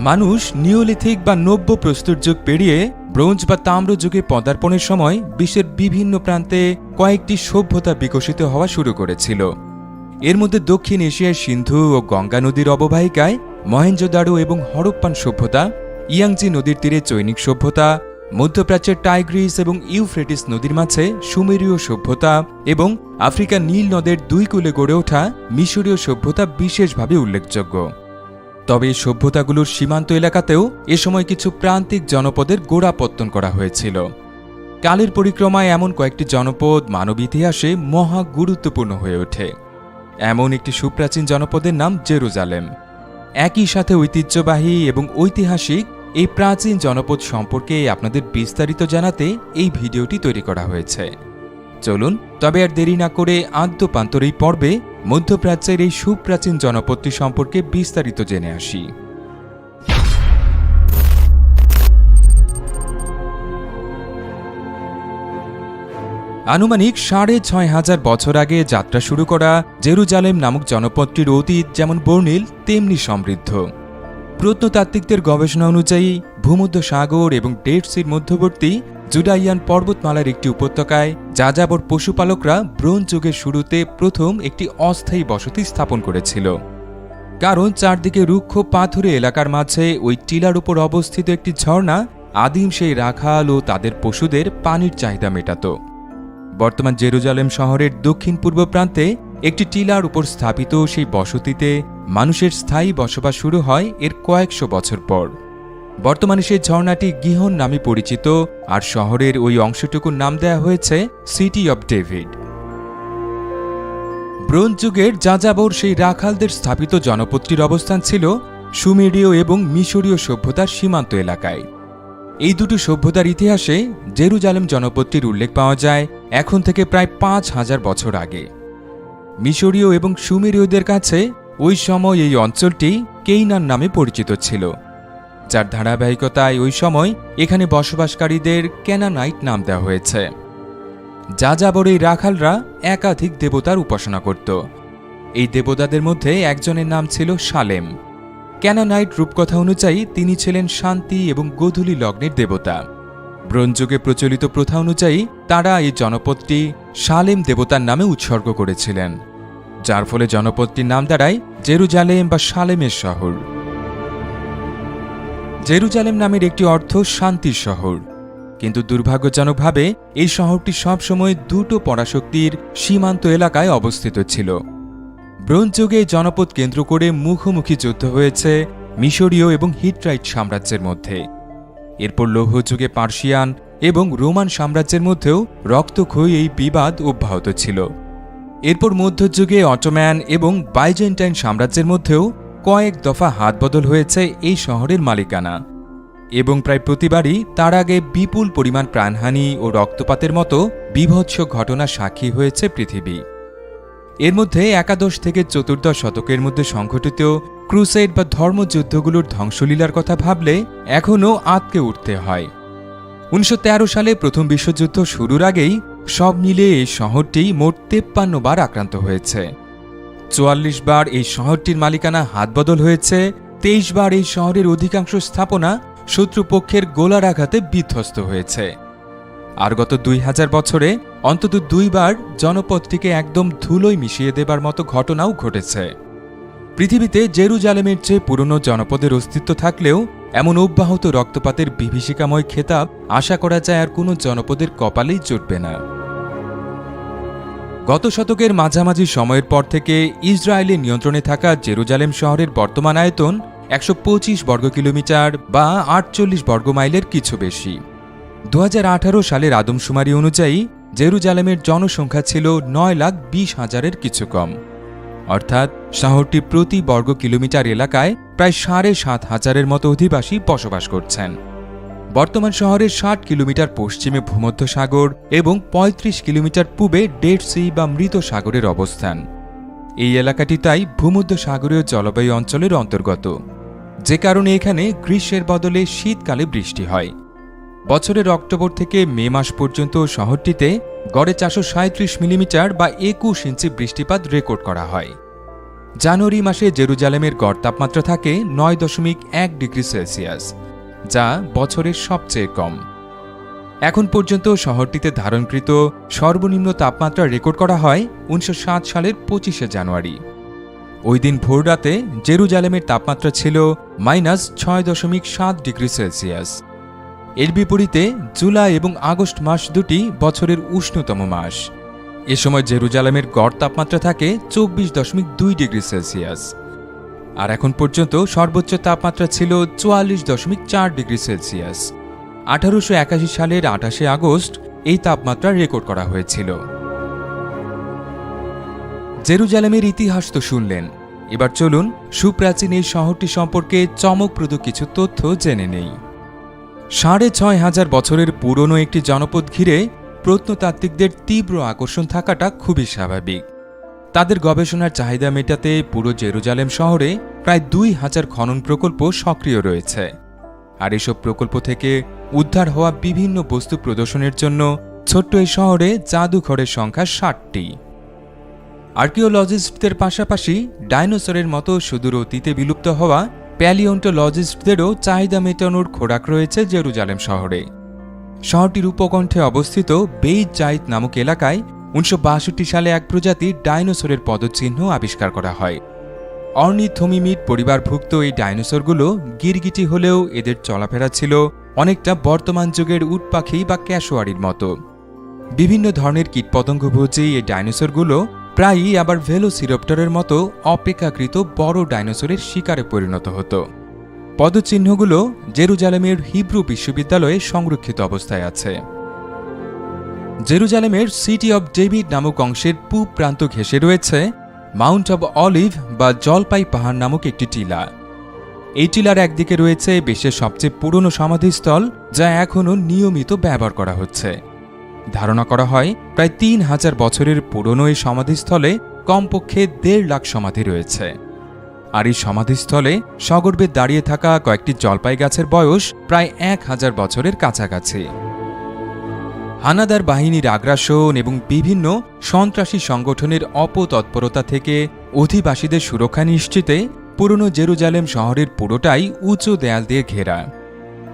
মানুষ নিওলিথিক বা নব্য প্রস্তর যুগ পেরিয়ে ব্রোঞ্জ বা তাম্র যুগে পদার্পণের সময় বিশ্বের বিভিন্ন প্রান্তে কয়েকটি সভ্যতা বিকশিত হওয়া শুরু করেছিল। এর মধ্যে দক্ষিণ এশিয়ার সিন্ধু ও গঙ্গা নদীর অববাহিকায় মহেঞ্জোদারো এবং হরপ্পান সভ্যতা, ইয়াংজি নদীর তীরে চৈনিক সভ্যতা, মধ্যপ্রাচ্যের টাইগ্রিস এবং ইউফ্রেটিস নদীর মাঝে সুমেরীয় সভ্যতা এবং আফ্রিকার নীল নদের দুই কূলে গড়ে ওঠা মিশরীয় সভ্যতা বিশেষভাবে উল্লেখযোগ্য। তবে এই সভ্যতাগুলোর সীমান্ত এলাকাতেও এ সময় কিছু প্রান্তিক জনপদের গোড়াপত্তন করা হয়েছিল। কালের পরিক্রমায় এমন কয়েকটি জনপদ মানব ইতিহাসে মহা গুরুত্বপূর্ণ হয়ে ওঠে। এমন একটি সুপ্রাচীন জনপদের নাম জেরুজালেম। একই সাথে ঐতিহ্যবাহী এবং ঐতিহাসিক এই প্রাচীন জনপদ সম্পর্কে আপনাদের বিস্তারিত জানাতে এই ভিডিওটি তৈরি করা হয়েছে। চলুন তবে আর দেরি না করে আদ্যপান্তর এই পর্বে মধ্যপ্রাচ্যের এই সুপ্রাচীন জনপদটি সম্পর্কে বিস্তারিত জেনে আসি। আনুমানিক ৬,৫০০ বছর আগে যাত্রা শুরু করা জেরুজালেম নামক জনপদটির অতীত যেমন বর্ণিল তেমনি সমৃদ্ধ। প্রত্নতাত্ত্বিকদের গবেষণা অনুযায়ী ভূমধ্য সাগর এবং ডেড সির মধ্যবর্তী জুডাইয়ান পর্বতমালার একটি উপত্যকায় যাযাবর পশুপালকরা ব্রোঞ্জ যুগের শুরুতে প্রথম একটি অস্থায়ী বসতি স্থাপন করেছিল। কারণ চারদিকে রুক্ষ পাথুরে এলাকার মাঝে ওই টিলার উপর অবস্থিত একটি ঝর্ণা আদিম সেই রাখাল ও তাদের পশুদের পানির চাহিদা মেটাত। বর্তমান জেরুজালেম শহরের দক্ষিণ পূর্ব প্রান্তে একটি টিলার উপর স্থাপিত সেই বসতিতে মানুষের স্থায়ী বসবাস শুরু হয় এর কয়েকশো বছর পর। বর্তমানে সেই ঝর্ণাটি গিহন নামে পরিচিত, আর শহরের ওই অংশটুকুর নাম দেয়া হয়েছে সিটি অব ডেভিড। ব্রোঞ্জ যুগের যাযাবর সেই রাখালদের স্থাপিত জনপদটির অবস্থান ছিল সুমেরীয় এবং মিশরীয় সভ্যতার সীমান্ত এলাকায়। এই দুটো সভ্যতার ইতিহাসে জেরুজালেম জনপদটির উল্লেখ পাওয়া যায় এখন থেকে প্রায় ৫,০০০ বছর আগে। মিশরীয় এবং সুমেরীয়দের কাছে ওই সময় এই অঞ্চলটি কেইনান নামে পরিচিত ছিল, যার ধারাবাহিকতায় ওই সময় এখানে বসবাসকারীদের ক্যানানাইট নাম দেওয়া হয়েছে। যাযাবর এই রাখালরা একাধিক দেবতার উপাসনা করত। এই দেবতাদের মধ্যে একজনের নাম ছিল সালেম। ক্যানানাইট রূপকথা অনুযায়ী তিনি ছিলেন শান্তি এবং গোধূলি লগ্নের দেবতা। ব্রোঞ্জ যুগে প্রচলিত প্রথা অনুযায়ী তারা এই জনপদটি সালেম দেবতার নামে উৎসর্গ করেছিলেন, যার ফলে জনপদটির নাম দাঁড়ায় জেরুজালেম বা সালেমের শহর। জেরুজালেম নামের একটি অর্থ শান্তির শহর, কিন্তু দুর্ভাগ্যজনকভাবে এই শহরটি সবসময় দুটো পরাশক্তির সীমান্ত এলাকায় অবস্থিত ছিল। ব্রোঞ্জ যুগে জনপদ কেন্দ্র করে মুখোমুখি যুদ্ধ হয়েছে মিশরীয় এবং হিট্টাইট সাম্রাজ্যের মধ্যে। এরপর লৌহ যুগে পার্সিয়ান এবং রোমান সাম্রাজ্যের মধ্যেও রক্তক্ষয়ী এই বিবাদ অব্যাহত ছিল। এরপর মধ্যযুগে অটোম্যান এবং বাইজেন্টাইন সাম্রাজ্যের মধ্যেও কয়েক দফা হাতবদল হয়েছে এই শহরের মালিকানা, এবং প্রায় প্রতিবারই তার আগে বিপুল পরিমাণ প্রাণহানি ও রক্তপাতের মতো বীভৎস ঘটনা সাক্ষী হয়েছে পৃথিবী। এর মধ্যে একাদশ থেকে চতুর্দশ শতকের মধ্যে সংঘটিত ক্রুসেড বা ধর্মযুদ্ধগুলোর ধ্বংসলীলার কথা ভাবলে এখনও আঁতকে উঠতে হয়। ১৯১৩ সালে প্রথম বিশ্বযুদ্ধ শুরুর আগেই সব মিলে এই শহরটি মোট ৫৩ বার আক্রান্ত হয়েছে। ৪৪ বার এই শহরটির মালিকানা হাতবদল হয়েছে। ২৩ বার এই শহরের অধিকাংশ স্থাপনা শত্রুপক্ষের গোলার আঘাতে বিধ্বস্ত হয়েছে। আর গত ২০০০ বছরে অন্তত ২ বার জনপদটিকে একদম ধুলোয় মিশিয়ে দেবার মতো ঘটনাও ঘটেছে। পৃথিবীতে জেরুজালেমের চেয়ে পুরনো জনপদের অস্তিত্ব থাকলেও এমন অব্যাহত রক্তপাতের বিভীষিকাময় খেতাব আশা করা যায় আর কোনো জনপদের কপালেই জুটবে না। গত শতকের মাঝামাঝি সময়ের পর থেকে ইসরায়েলের নিয়ন্ত্রণে থাকা জেরুজালেম শহরের বর্তমান আয়তন ১২৫ বর্গ কিলোমিটার বা ৪৮ বর্গমাইলের কিছু বেশি। ২০১৮ সালের আদমশুমারি অনুযায়ী জেরুজালেমের জনসংখ্যা ছিল ৯,২০,০০০-এর কিছু কম, অর্থাৎ শহরটি প্রতি বর্গ কিলোমিটার এলাকায় প্রায় ৭,৫০০-এর মতো অধিবাসী বসবাস করছেন। বর্তমান শহরের ৬০ কিলোমিটার পশ্চিমে ভূমধ্য সাগর এবং ৩৫ কিলোমিটার পূবে ডেড সি বা মৃত সাগরের অবস্থান। এই এলাকাটি তাই ভূমধ্য সাগরীয় জলবায়ু অঞ্চলের অন্তর্গত, যে কারণে এখানে গ্রীষ্মের বদলে শীতকালে বৃষ্টি হয়। বছরের অক্টোবর থেকে মে মাস পর্যন্ত শহরটিতে গড়ে ৪৩৭ মিলিমিটার বা ২১ ইঞ্চি বৃষ্টিপাত রেকর্ড করা হয়। জানুয়ারি মাসে জেরুজালেমের গড় তাপমাত্রা থাকে ৯.১ ডিগ্রি সেলসিয়াস, যা বছরের সবচেয়ে কম। এখন পর্যন্ত শহরটিতে ধারণকৃত সর্বনিম্ন তাপমাত্রা রেকর্ড করা হয় ১৯৬০ সালের ২৫শে জানুয়ারি। ওই দিন ভোররাতে জেরুজালেমের তাপমাত্রা ছিল -৬.৭ ডিগ্রি সেলসিয়াস। এর বিপরীতে জুলাই এবং আগস্ট মাস দুটি বছরের উষ্ণতম মাস। এ সময় জেরুজালেমের গড় তাপমাত্রা থাকে ২৪.২ ডিগ্রি সেলসিয়াস। আর এখন পর্যন্ত সর্বোচ্চ তাপমাত্রা ছিল ৪৪.৪ ডিগ্রি সেলসিয়াস। ১৮৮১ সালের ২৮শে আগস্ট এই তাপমাত্রা রেকর্ড করা হয়েছিল। জেরুজালেমের ইতিহাস তো শুনলেন, এবার চলুন সুপ্রাচীন এই শহরটি সম্পর্কে চমকপ্রদ কিছু তথ্য জেনে নেই। ৬৫০০ বছরের পুরনো একটি জনপদ ঘিরে প্রত্নতাত্ত্বিকদের তীব্র আকর্ষণ থাকাটা খুবই স্বাভাবিক। তাদের গবেষণার চাহিদা মেটাতে পুরো জেরুজালেম শহরে প্রায় ২,০০০ খনন প্রকল্প সক্রিয় রয়েছে। আর এসব প্রকল্প থেকে উদ্ধার হওয়া বিভিন্ন বস্তু প্রদর্শনের জন্য ছোট্ট এই শহরে জাদুঘরের সংখ্যা ৬০টি। আর্কিওলজিস্টদের পাশাপাশি ডাইনোসরের মতো সুদূর অতীতে বিলুপ্ত হওয়া প্যালিওন্টোলজিস্টদেরও চাহিদা মেটানোর খোরাক রয়েছে জেরুজালেম শহরে। শহরটির উপকণ্ঠে অবস্থিত বেইত জাইত নামক এলাকায় ১৯৬২ সালে এক প্রজাতির ডাইনোসরের পদচিহ্ন আবিষ্কার করা হয়। অর্নিথোমিমিড পরিবারভুক্ত এই ডাইনোসরগুলো গিরগিটি হলেও এদের চলাফেরা ছিল অনেকটা বর্তমান যুগের উট পাখি বা ক্যাশোয়ারির মতো। বিভিন্ন ধরনের কীটপতঙ্গভোজী এই ডাইনোসরগুলো প্রায়ই আবার ভেলোসিরপ্টরের মতো অপেক্ষাকৃত বড় ডাইনোসরের শিকারে পরিণত হতো। পদচিহ্নগুলো জেরুজালেমের হিব্রু বিশ্ববিদ্যালয়ে সংরক্ষিত অবস্থায় আছে। জেরুজালেমের সিটি অব ডেভিড নামক অংশের পূব প্রান্ত ঘেঁষে রয়েছে মাউন্ট অব অলিভ বা জলপাই পাহাড় নামক একটি টিলা। এই টিলার একদিকে রয়েছে বিশ্বের সবচেয়ে পুরনো সমাধিস্থল, যা এখনও নিয়মিত ব্যবহার করা হচ্ছে। ধারণা করা হয় প্রায় ৩,০০০ বছরের পুরনো এই সমাধিস্থলে কমপক্ষে ১.৫ লাখ সমাধি রয়েছে। আর এই সমাধিস্থলে সগর্বে দাঁড়িয়ে থাকা কয়েকটি জলপাই গাছের বয়স প্রায় ১,০০০ বছরের কাছাকাছি। হানাদার বাহিনীর আগ্রাসন এবং বিভিন্ন সন্ত্রাসী সংগঠনের অপতৎপরতা থেকে অধিবাসীদের সুরক্ষা নিশ্চিতে পুরনো জেরুজালেম শহরের পুরোটাই উঁচু দেয়াল দিয়ে ঘেরা।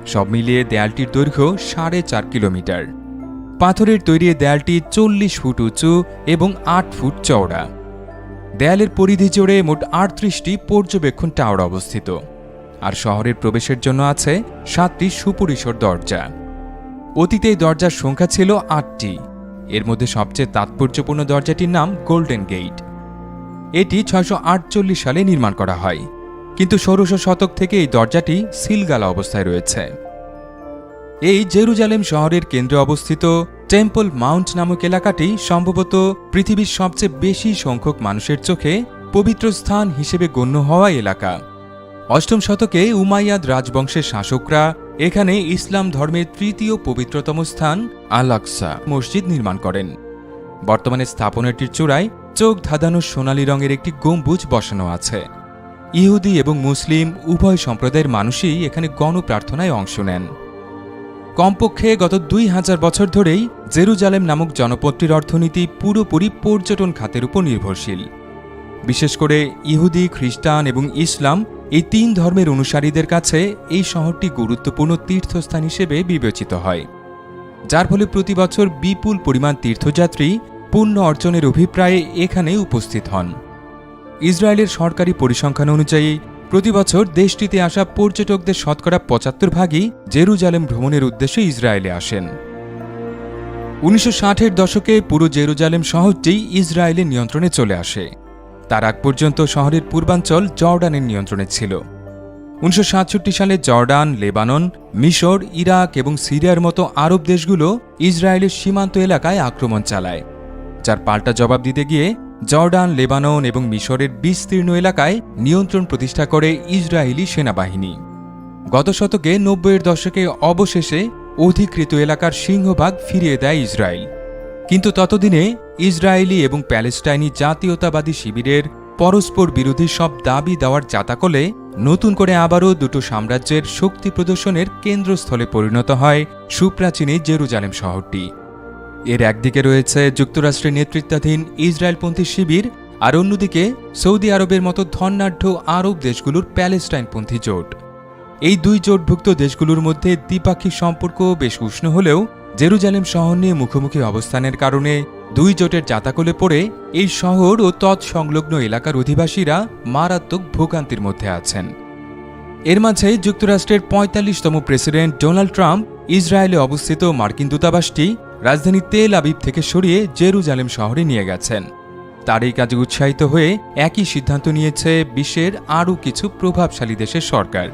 সব মিলিয়ে দেয়ালটির দৈর্ঘ্য ৪.৫ কিলোমিটার। পাথরের তৈরি দেয়ালটি ৪০ ফুট উঁচু এবং ৮ ফুট চওড়া। দেয়ালের পরিধি জুড়ে মোট ৩৮টি পর্যবেক্ষণ টাওয়ার অবস্থিত। আর শহরের প্রবেশের জন্য আছে ৭টি সুপরিসর দরজা। অতীতে এই দরজার সংখ্যা ছিল ৮টি। এর মধ্যে সবচেয়ে তাৎপর্যপূর্ণ দরজাটির নাম গোল্ডেন গেট। এটি ৬৪৮ সালে নির্মাণ করা হয়, কিন্তু ১৬শ শতক থেকে এই দরজাটি সিলগালা অবস্থায় রয়েছে। এই জেরুজালেম শহরের কেন্দ্রে অবস্থিত টেম্পল মাউন্ট নামক এলাকাটি সম্ভবত পৃথিবীর সবচেয়ে বেশি সংখ্যক মানুষের চোখে পবিত্র স্থান হিসেবে গণ্য হওয়া এলাকা। ৮ম শতকে উমাইয়াদ রাজবংশের শাসকরা এখানে ইসলাম ধর্মের তৃতীয় পবিত্রতম স্থান আল-আকসা মসজিদ নির্মাণ করেন। বর্তমানে স্থাপনাটির চূড়ায় চোখ ধাঁধানো সোনালী রঙের একটি গম্বুজ বসানো আছে। ইহুদি এবং মুসলিম উভয় সম্প্রদায়ের মানুষই এখানে গণপ্রার্থনায় অংশ নেন। কমপক্ষে গত ২,০০০ বছর ধরেই জেরুজালেম নামক জনপদটির অর্থনীতি পুরোপুরি পর্যটন খাতের উপর নির্ভরশীল। বিশেষ করে ইহুদি, খ্রিস্টান এবং ইসলাম এই ৩ ধর্মের অনুসারীদের কাছে এই শহরটি গুরুত্বপূর্ণ তীর্থস্থান হিসেবে বিবেচিত হয়, যার ফলে প্রতি বছর বিপুল পরিমাণ তীর্থযাত্রী পুণ্য অর্জনের অভিপ্রায়ে এখানে উপস্থিত হন। ইসরায়েলের সরকারি পরিসংখ্যান অনুযায়ী প্রতি বছর দেশটিতে আসা পর্যটকদের শতকরা ৭৫ ভাগই জেরুজালেম ভ্রমণের উদ্দেশ্যে ইসরায়েলে আসেন। ১৯৬০-এর দশকে পুরো জেরুজালেম শহরটি ইসরায়েলের নিয়ন্ত্রণে চলে আসে। তার আগ পর্যন্ত শহরের পূর্বাঞ্চল জর্ডানের নিয়ন্ত্রণে ছিল। ১৯৬৭ সালে জর্ডান, লেবানন, মিশর, ইরাক এবং সিরিয়ার মতো আরব দেশগুলো ইসরায়েলের সীমান্ত এলাকায় আক্রমণ চালায়, যার পাল্টা জবাব দিতে গিয়ে জর্ডান, লেবানন এবং মিশরের বিস্তীর্ণ এলাকায় নিয়ন্ত্রণ প্রতিষ্ঠা করে ইসরায়েলি সেনাবাহিনী। গত শতকে ৯০-এর দশকে অবশেষে অধিকৃত এলাকার সিংহভাগ ফিরিয়ে দেয় ইসরায়েল। কিন্তু ততদিনে ইসরায়েলি এবং প্যালেস্টাইনি জাতীয়তাবাদী শিবিরের পরস্পর বিরোধী সব দাবি দেওয়ার জাতাকলে নতুন করে আবারও দুটো সাম্রাজ্যের শক্তি প্রদর্শনের কেন্দ্রস্থলে পরিণত হয় সুপ্রাচীন এই জেরুজালেম শহরটি। এর একদিকে রয়েছে যুক্তরাষ্ট্রের নেতৃত্বাধীন ইসরায়েলপন্থী শিবির, আর অন্যদিকে সৌদি আরবের মতো ধনাঢ্য আরব দেশগুলোর প্যালেস্টাইনপন্থী জোট। এই দুই জোটভুক্ত দেশগুলোর মধ্যে দ্বিপাক্ষিক সম্পর্ক বেশ উষ্ণ হলেও জেরুজালেম শহর নিয়ে মুখোমুখি অবস্থানের কারণে দুই জোটের জাতাকলে পড়ে এই শহর ও তৎসংলগ্ন এলাকার অধিবাসীরা মারাত্মক ভোগান্তির মধ্যে আছেন। এর মাঝে যুক্তরাষ্ট্রের ৪৫তম প্রেসিডেন্ট ডোনাল্ড ট্রাম্প ইসরায়েলে অবস্থিত মার্কিন দূতাবাসটি রাজধানী তেল আবিব থেকে সরিয়ে জেরুজালেম শহরে নিয়ে গেছেন। তার এই কাজে উৎসাহিত হয়ে একই সিদ্ধান্ত নিয়েছে বিশ্বের আরও কিছু প্রভাবশালী দেশের সরকার।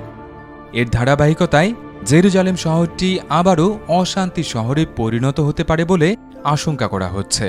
এর ধারাবাহিকতায় জেরুজালেম শহরটি আবারও অশান্তি শহরে পরিণত হতে পারে বলে আশঙ্কা করা হচ্ছে।